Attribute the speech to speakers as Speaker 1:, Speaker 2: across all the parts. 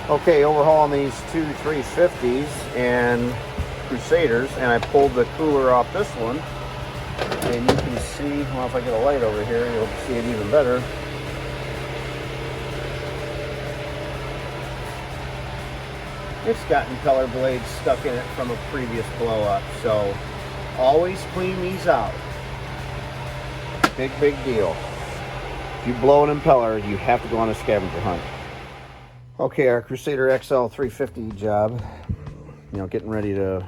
Speaker 1: Okay, overhauling these two 350s and Crusaders, and I pulled the cooler off this one, and you can see, well, if I get a light over here, you'll see it even better. It's got impeller blades stuck in it from a previous blow up, so always clean these out. Big deal. If you blow an impeller, you have to go on a scavenger hunt. Okay, our Crusader XL 350 job, getting ready to,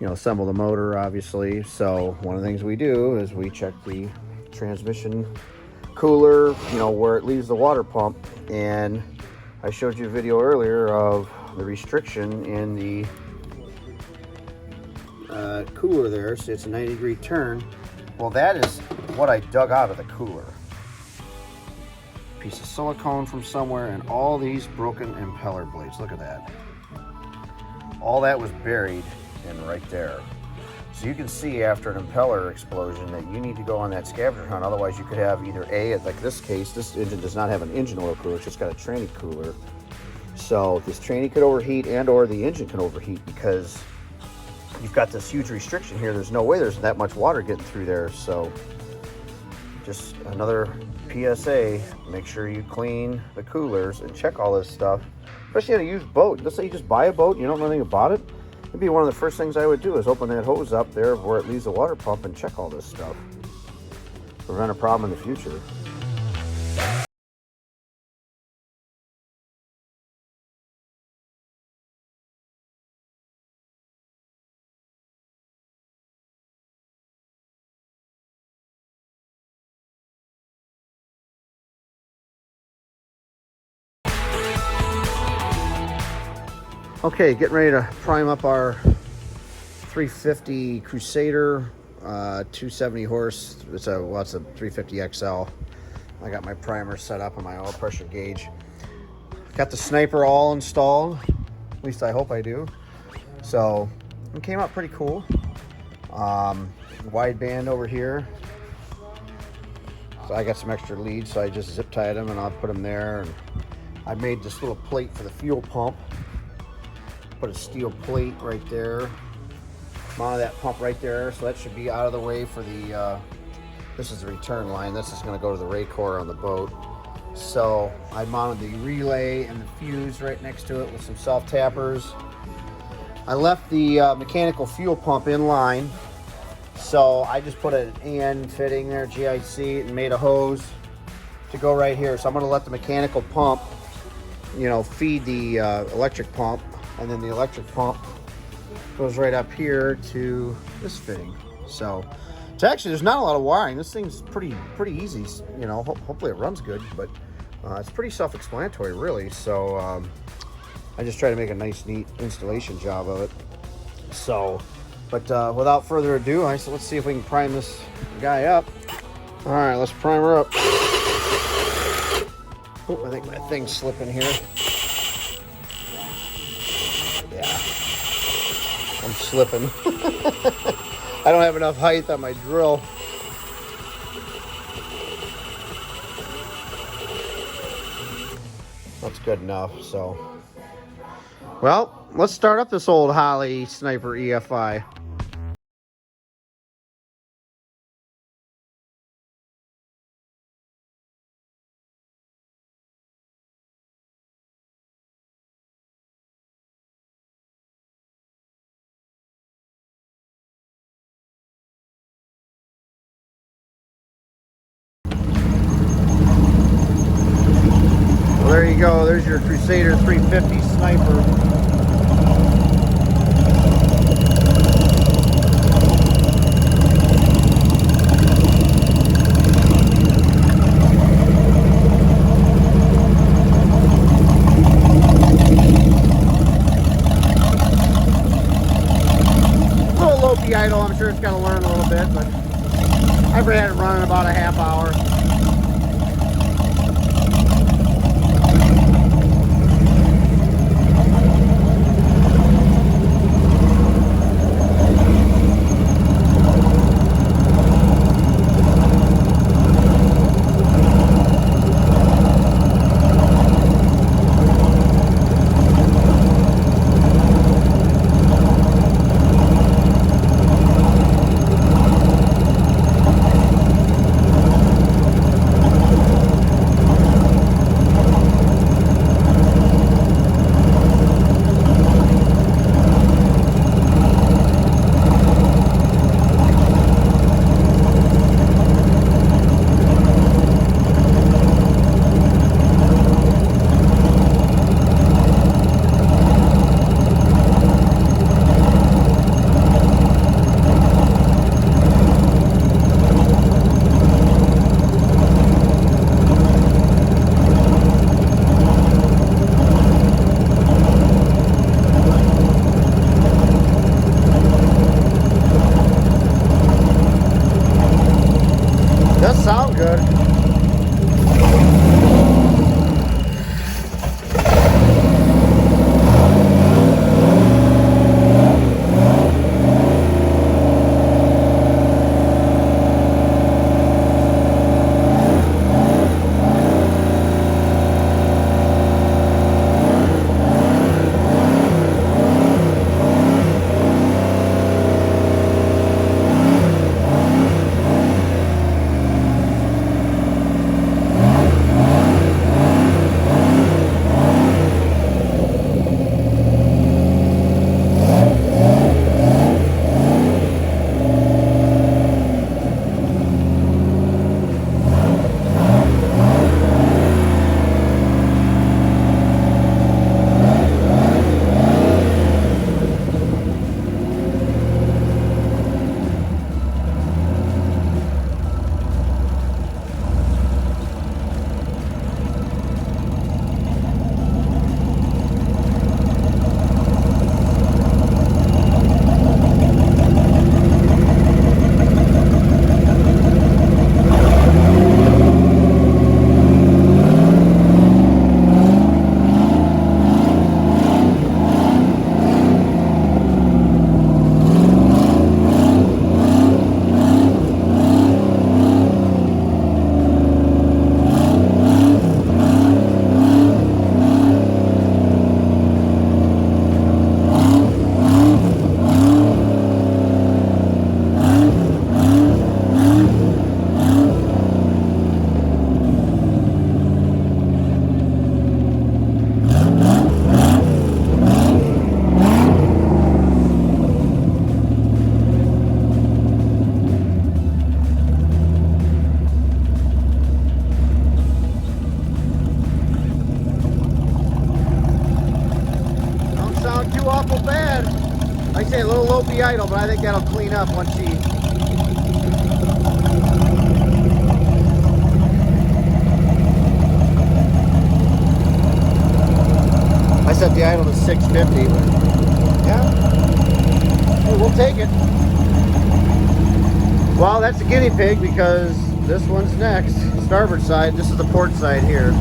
Speaker 1: assemble the motor, obviously. So one of the things we do is we check the transmission cooler, where it leaves the water pump. And I showed you a video earlier of the restriction in the cooler there. So it's a 90-degree turn. Well, that is what I dug out of the cooler. Piece of silicone from somewhere and all these broken impeller blades. Look at that. All that was buried in right there. So you can see after an impeller explosion that you need to go on that scavenger hunt. Otherwise you could have either like this case, this engine does not have an engine oil cooler, it's just got a tranny cooler. So this tranny could overheat and or the engine can overheat because you've got this huge restriction here. There's no way there's that much water getting through there. So just another PSA, make sure you clean the coolers and check all this stuff, especially on a used boat. Let's say you just buy a boat, you don't know anything about it. It'd be one of the first things I would do is open that hose up there where it leaves the water pump and check all this stuff. Prevent a problem in the future. Okay, getting ready to prime up our 350 Crusader, 270 horse. It's a 350 XL. I got my primer set up and my oil pressure gauge. Got the Sniper all installed. At least I hope I do. So it came out pretty cool. Wide band over here. So I got some extra leads, so I just zip tied them and I'll put them there. And I made this little plate for the fuel pump. Put a steel plate right there. Mounted that pump right there, so that should be out of the way for the, this is the return line. This is gonna go to the ray core on the boat. So I mounted the relay and the fuse right next to it with some self-tappers. I left the mechanical fuel pump in line. So I just put an AN fitting there, GIC, and made a hose to go right here. So I'm gonna let the mechanical pump, feed the electric pump. And then the electric pump goes right up here to this fitting. So actually there's not a lot of wiring. This thing's pretty easy, hopefully it runs good, but it's pretty self-explanatory really. So I just try to make a nice, neat installation job of it. So, but without further ado, I said, let's see if we can prime this guy up. All right, let's prime her up. Oh, I think my thing's slipping here. I'm slipping. I don't have enough height on my drill. That's good enough, so. Well, let's start up this old Holley Sniper EFI. Well, there you go. There's your Crusader 350 Sniper. A little low-key idle. I'm sure it's got to learn a little bit, but I've had it running about a half hour. Does sound good. Awful bad. Like I say, a little low B idle, but I think that'll clean up once she... I set the idle to 650, but yeah, hey, we'll take it. Well, that's a guinea pig because this one's next. Starboard side, this is the port side here.